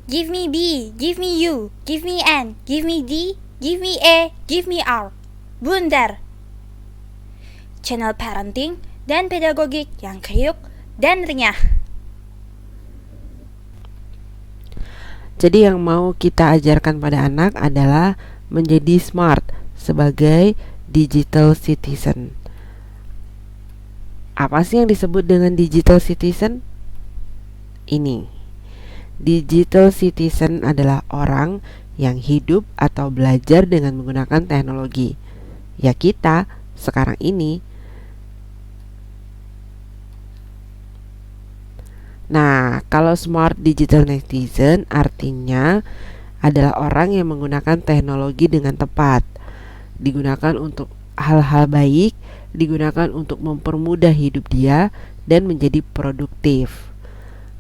Give me B, give me U, give me N, give me D, give me E, give me R. Bundar. Channel parenting dan pedagogik yang kriuk dan renyah. Jadi yang mau kita ajarkan pada anak adalah menjadi smart sebagai digital citizen. Apa sih yang disebut dengan digital citizen? Ini. Digital citizen adalah orang yang hidup atau belajar dengan menggunakan teknologi. Ya kita sekarang ini. Nah, kalau smart digital netizen artinya adalah orang yang menggunakan teknologi dengan tepat. Digunakan untuk hal-hal baik, digunakan untuk mempermudah hidup dia dan menjadi produktif.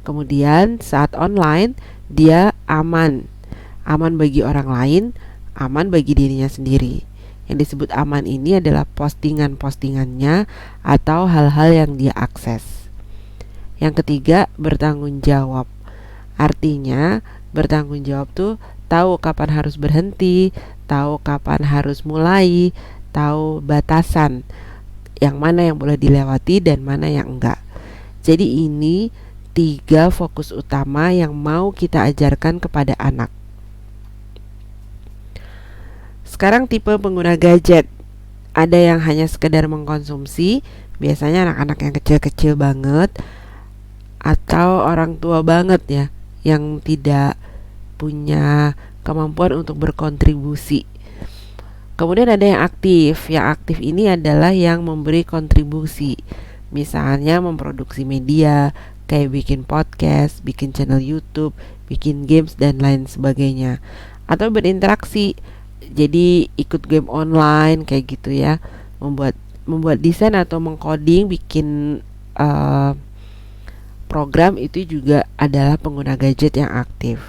Kemudian saat online dia aman bagi orang lain, aman bagi dirinya sendiri. Yang disebut aman ini adalah postingan-postingannya atau hal-hal yang dia akses. Yang ketiga, bertanggung jawab. Artinya bertanggung jawab tuh tahu kapan harus berhenti, tahu kapan harus mulai, tahu batasan yang mana yang boleh dilewati dan mana yang enggak. Jadi ini 3 fokus utama yang mau kita ajarkan kepada anak. Sekarang tipe pengguna gadget. Ada yang hanya sekedar mengkonsumsi, biasanya anak-anak yang kecil-kecil banget atau orang tua banget ya, yang tidak punya kemampuan untuk berkontribusi. Kemudian ada yang aktif. Yang aktif ini adalah yang memberi kontribusi. Misalnya memproduksi media, kayak bikin podcast, bikin channel YouTube, bikin games dan lain sebagainya. Atau berinteraksi. Jadi ikut game online kayak gitu ya. Membuat desain atau mengcoding, bikin program itu juga adalah pengguna gadget yang aktif.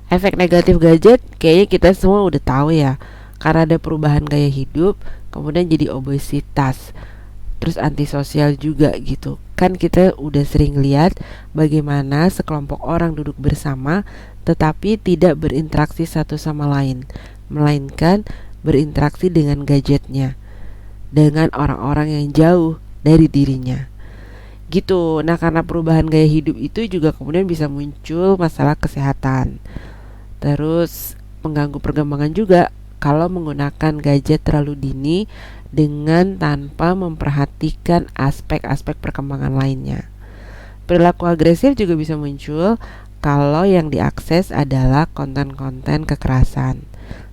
Efek negatif gadget kayaknya kita semua udah tahu ya. Karena ada perubahan gaya hidup, kemudian jadi obesitas, terus antisosial juga gitu. Kan kita udah sering lihat bagaimana sekelompok orang duduk bersama tetapi tidak berinteraksi satu sama lain, melainkan berinteraksi dengan gadgetnya, dengan orang-orang yang jauh dari dirinya gitu. Nah, karena perubahan gaya hidup itu juga kemudian bisa muncul masalah kesehatan. Terus mengganggu perkembangan juga kalau menggunakan gadget terlalu dini dengan tanpa memperhatikan aspek-aspek perkembangan lainnya. Perilaku agresif juga bisa muncul kalau yang diakses adalah konten-konten kekerasan.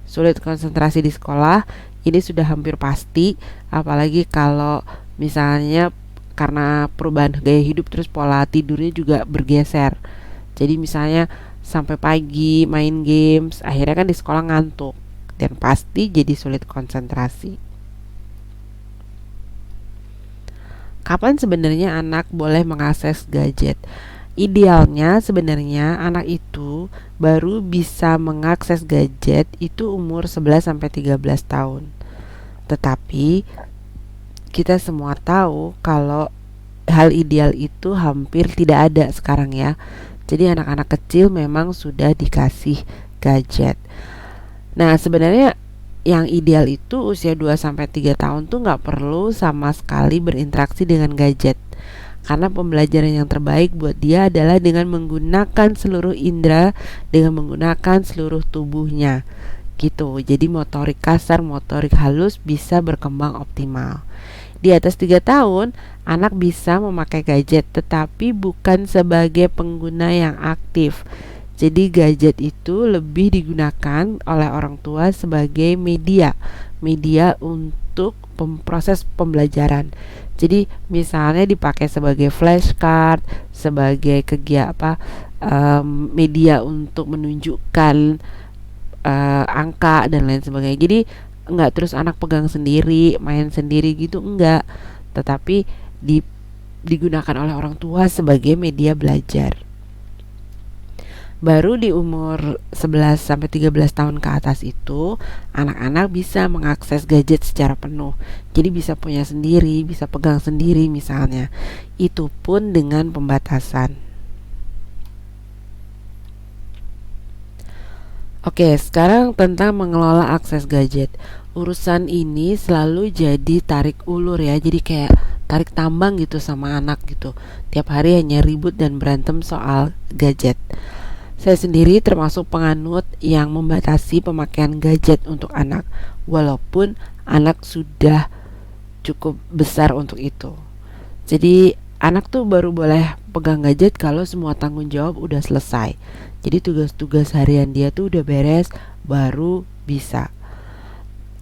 Sulit konsentrasi di sekolah, ini sudah hampir pasti, apalagi kalau misalnya karena perubahan gaya hidup terus pola tidurnya juga bergeser. Jadi misalnya sampai pagi main games, akhirnya kan di sekolah ngantuk dan pasti jadi sulit konsentrasi. Kapan sebenarnya anak boleh mengakses gadget? Idealnya sebenarnya anak itu baru bisa mengakses gadget itu umur 11 sampai 13 tahun. Tetapi kita semua tahu kalau hal ideal itu hampir tidak ada sekarang ya. Jadi anak-anak kecil memang sudah dikasih gadget. Nah, sebenarnya yang ideal itu usia 2 sampai 3 tahun tuh nggak perlu sama sekali berinteraksi dengan gadget. Karena pembelajaran yang terbaik buat dia adalah dengan menggunakan seluruh indera, dengan menggunakan seluruh tubuhnya. Gitu. Jadi motorik kasar, motorik halus bisa berkembang optimal. Di atas 3 tahun, anak bisa memakai gadget tetapi bukan sebagai pengguna yang aktif. Jadi gadget itu lebih digunakan oleh orang tua sebagai media untuk proses pembelajaran. Jadi misalnya dipakai sebagai flashcard, sebagai media untuk menunjukkan angka dan lain sebagainya. Jadi enggak terus anak pegang sendiri, main sendiri gitu, enggak. Tetapi digunakan oleh orang tua sebagai media belajar. Baru di umur 11 sampai 13 tahun ke atas itu anak-anak bisa mengakses gadget secara penuh. Jadi bisa punya sendiri, bisa pegang sendiri misalnya. Itu pun dengan pembatasan. Oke, sekarang tentang mengelola akses gadget. Urusan ini selalu jadi tarik ulur ya, jadi kayak tarik tambang gitu sama anak gitu. Tiap hari hanya ribut dan berantem soal gadget. Saya sendiri termasuk penganut yang membatasi pemakaian gadget untuk anak, walaupun anak sudah cukup besar untuk itu. Jadi anak tuh baru boleh pegang gadget kalau semua tanggung jawab udah selesai. Jadi tugas-tugas harian dia tuh udah beres, baru bisa.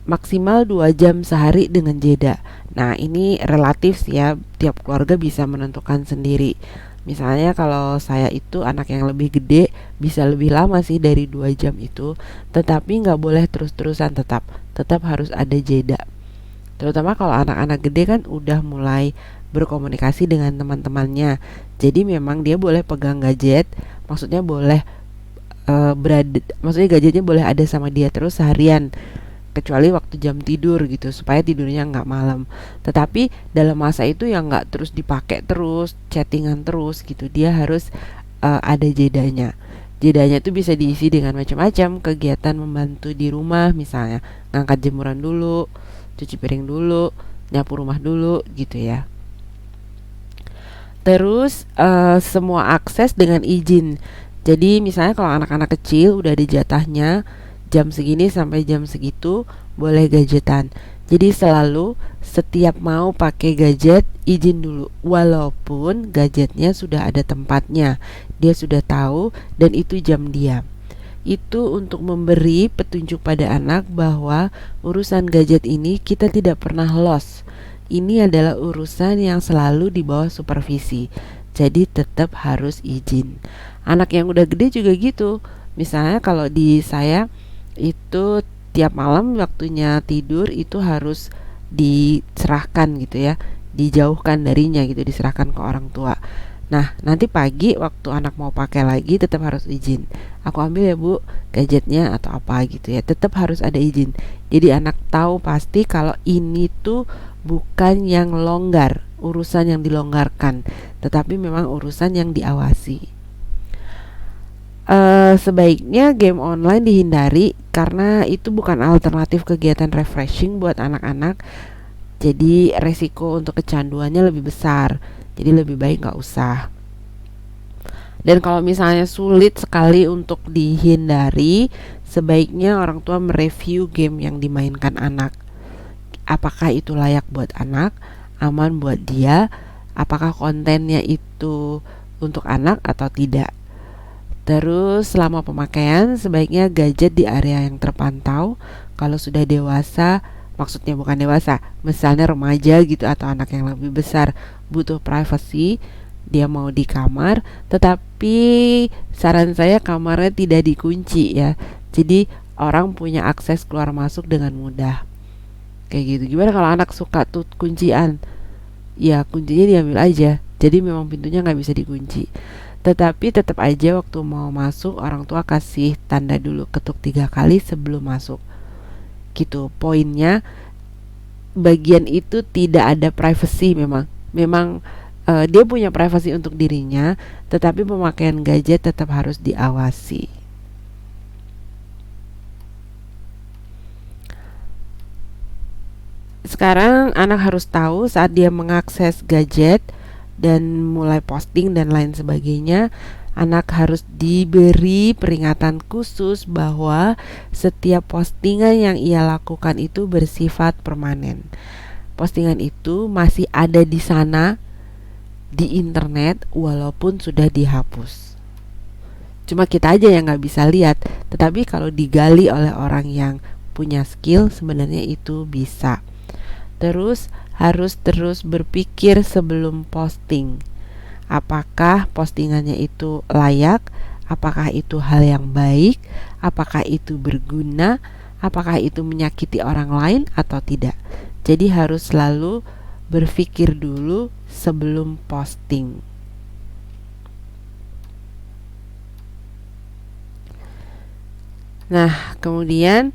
Maksimal 2 jam sehari dengan jeda. Nah ini relatif sih ya, tiap keluarga bisa menentukan sendiri. Misalnya kalau saya itu anak yang lebih gede, bisa lebih lama sih dari 2 jam itu. Tetapi nggak boleh terus-terusan, tetap harus ada jeda. Terutama kalau anak-anak gede kan udah mulai berkomunikasi dengan teman-temannya. Jadi memang dia boleh pegang gadget, maksudnya boleh maksudnya gadgetnya boleh ada sama dia terus seharian, kecuali waktu jam tidur gitu supaya tidurnya nggak malam. Tetapi dalam masa itu yang nggak terus dipakai terus, chattingan terus gitu, dia harus ada jedanya. Jedanya tuh bisa diisi dengan macam-macam kegiatan membantu di rumah, misalnya ngangkat jemuran dulu, cuci piring dulu, nyapu rumah dulu gitu ya. Terus semua akses dengan izin. Jadi misalnya kalau anak-anak kecil udah ada jatahnya jam segini sampai jam segitu boleh gadgetan. Jadi selalu setiap mau pakai gadget izin dulu, walaupun gadgetnya sudah ada tempatnya, dia sudah tahu dan itu jam dia. Itu untuk memberi petunjuk pada anak bahwa urusan gadget ini kita tidak pernah lost. Ini adalah urusan yang selalu di bawah supervisi. Jadi tetap harus izin. Anak yang udah gede juga gitu. Misalnya kalau di saya itu tiap malam waktunya tidur itu harus diserahkan gitu ya, dijauhkan darinya gitu, diserahkan ke orang tua. Nah nanti pagi waktu anak mau pakai lagi tetap harus izin, aku ambil ya bu gadgetnya atau apa gitu ya, tetap harus ada izin. Jadi anak tahu pasti kalau ini tuh bukan yang longgar, urusan yang dilonggarkan, tetapi memang urusan yang diawasi. Sebaiknya game online dihindari karena itu bukan alternatif kegiatan refreshing buat anak-anak. Jadi resiko untuk kecanduannya lebih besar. Jadi lebih baik nggak usah. Dan kalau misalnya sulit sekali untuk dihindari, sebaiknya orang tua mereview game yang dimainkan anak. Apakah itu layak buat anak, aman buat dia, apakah kontennya itu untuk anak atau tidak. Terus selama pemakaian sebaiknya gadget di area yang terpantau. Kalau sudah dewasa, maksudnya bukan dewasa, misalnya remaja gitu atau anak yang lebih besar butuh privacy, dia mau di kamar, tetapi saran saya kamarnya tidak dikunci ya. Jadi orang punya akses keluar masuk dengan mudah. Kayak gitu. Gimana kalau anak suka tuh kuncian? Ya kuncinya diambil aja. Jadi memang pintunya nggak bisa dikunci. Tetapi tetap aja waktu mau masuk orang tua kasih tanda dulu, ketuk 3 kali sebelum masuk. Gitu poinnya, bagian itu tidak ada privacy. Memang dia punya privasi untuk dirinya, tetapi pemakaian gadget tetap harus diawasi. Sekarang anak harus tahu saat dia mengakses gadget dan mulai posting dan lain sebagainya, anak harus diberi peringatan khusus bahwa setiap postingan yang ia lakukan itu bersifat permanen. Postingan itu masih ada di sana di internet walaupun sudah dihapus. Cuma kita aja yang nggak bisa lihat, tetapi kalau digali oleh orang yang punya skill sebenarnya itu bisa. Terus harus terus berpikir sebelum posting. Apakah postingannya itu layak? Apakah itu hal yang baik? Apakah itu berguna? Apakah itu menyakiti orang lain atau tidak? Jadi harus selalu berpikir dulu sebelum posting. Nah, kemudian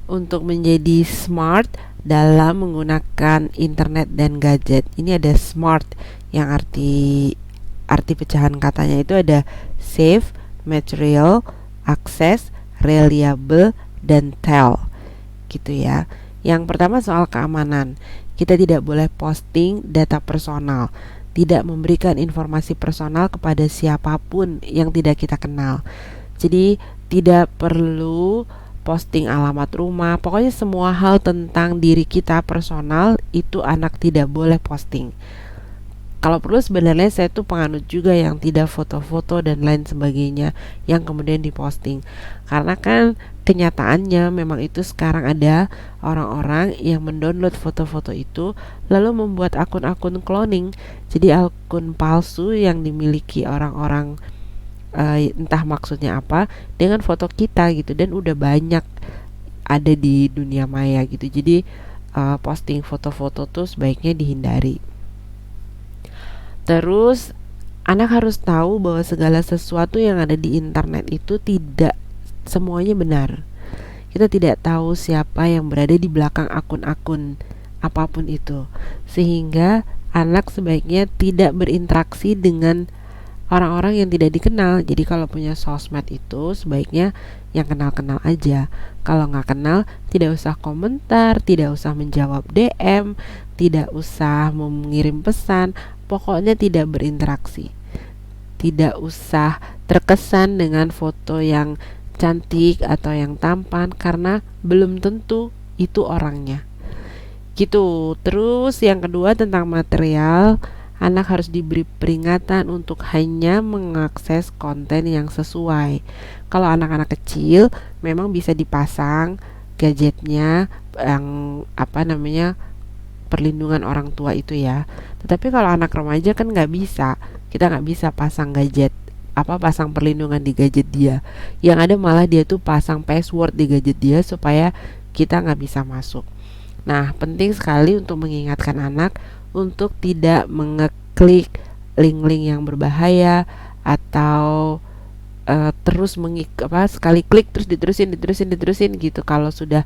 untuk menjadi smart dalam menggunakan internet dan gadget. Ini ada smart yang arti pecahan katanya itu ada save, material, access, reliable, dan tell gitu ya. Yang pertama soal keamanan. Kita tidak boleh posting data personal, tidak memberikan informasi personal kepada siapapun yang tidak kita kenal. Jadi tidak perlu posting alamat rumah, pokoknya semua hal tentang diri kita personal itu anak tidak boleh posting. Kalau perlu sebenarnya saya tuh penganut juga yang tidak foto-foto dan lain sebagainya yang kemudian diposting. Karena kan kenyataannya memang itu sekarang ada orang-orang yang mendownload foto-foto itu lalu membuat akun-akun cloning. Jadi akun palsu yang dimiliki orang-orang entah maksudnya apa dengan foto kita gitu, dan udah banyak ada di dunia maya gitu. Jadi posting foto-foto tuh sebaiknya dihindari. Terus anak harus tahu bahwa segala sesuatu yang ada di internet itu tidak semuanya benar. Kita tidak tahu siapa yang berada di belakang akun-akun apapun itu. Sehingga anak sebaiknya tidak berinteraksi dengan orang-orang yang tidak dikenal. Jadi kalau punya sosmed itu sebaiknya yang kenal-kenal aja. Kalau nggak kenal, tidak usah komentar, tidak usah menjawab DM, tidak usah mengirim pesan. Pokoknya tidak berinteraksi. Tidak usah terkesan dengan foto yang cantik atau yang tampan karena belum tentu itu orangnya. Gitu. Terus yang kedua tentang material, anak harus diberi peringatan untuk hanya mengakses konten yang sesuai. Kalau anak-anak kecil memang bisa dipasang gadgetnya yang perlindungan orang tua itu ya. Tetapi kalau anak remaja kan nggak bisa, kita nggak bisa pasang pasang perlindungan di gadget dia. Yang ada malah dia tuh pasang password di gadget dia supaya kita nggak bisa masuk. Nah, penting sekali untuk mengingatkan anak untuk tidak mengeklik link-link yang berbahaya atau terus sekali klik terus diterusin gitu. Kalau sudah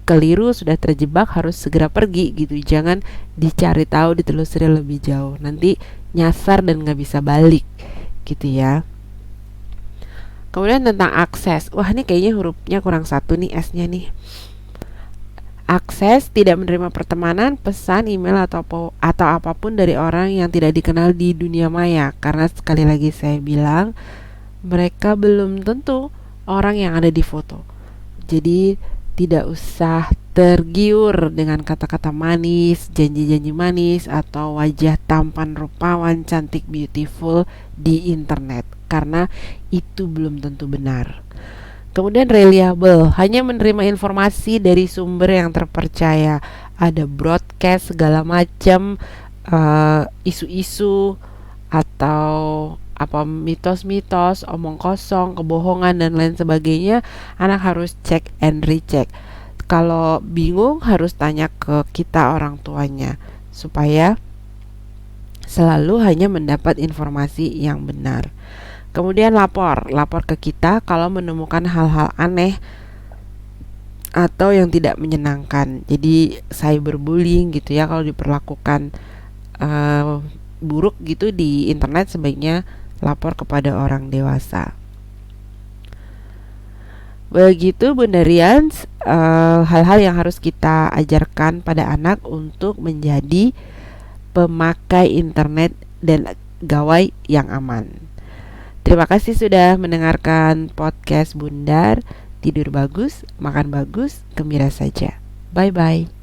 keliru, sudah terjebak, harus segera pergi gitu. Jangan dicari tahu, ditelusuri lebih jauh, nanti nyasar dan nggak bisa balik gitu ya. Kemudian tentang akses, wah ini kayaknya hurufnya kurang satu nih, S-nya nih. Akses, tidak menerima pertemanan, pesan, email atau apapun dari orang yang tidak dikenal di dunia maya. Karena sekali lagi saya bilang, mereka belum tentu orang yang ada di foto. Jadi tidak usah tergiur dengan kata-kata manis, janji-janji manis, atau wajah tampan, rupawan, cantik, beautiful di internet, karena itu belum tentu benar. Kemudian reliable, hanya menerima informasi dari sumber yang terpercaya. Ada broadcast segala macam, isu-isu atau mitos-mitos, omong kosong, kebohongan dan lain sebagainya. Anak harus cek and recheck. Kalau bingung harus tanya ke kita orang tuanya supaya selalu hanya mendapat informasi yang benar. Kemudian lapor ke kita kalau menemukan hal-hal aneh atau yang tidak menyenangkan. Jadi cyberbullying gitu ya, kalau diperlakukan buruk gitu di internet, sebaiknya lapor kepada orang dewasa. Begitu Bunda Rians, hal-hal yang harus kita ajarkan pada anak untuk menjadi pemakai internet dan gawai yang aman. Terima kasih sudah mendengarkan podcast Bundar. Tidur bagus, makan bagus, gembira saja. Bye-bye.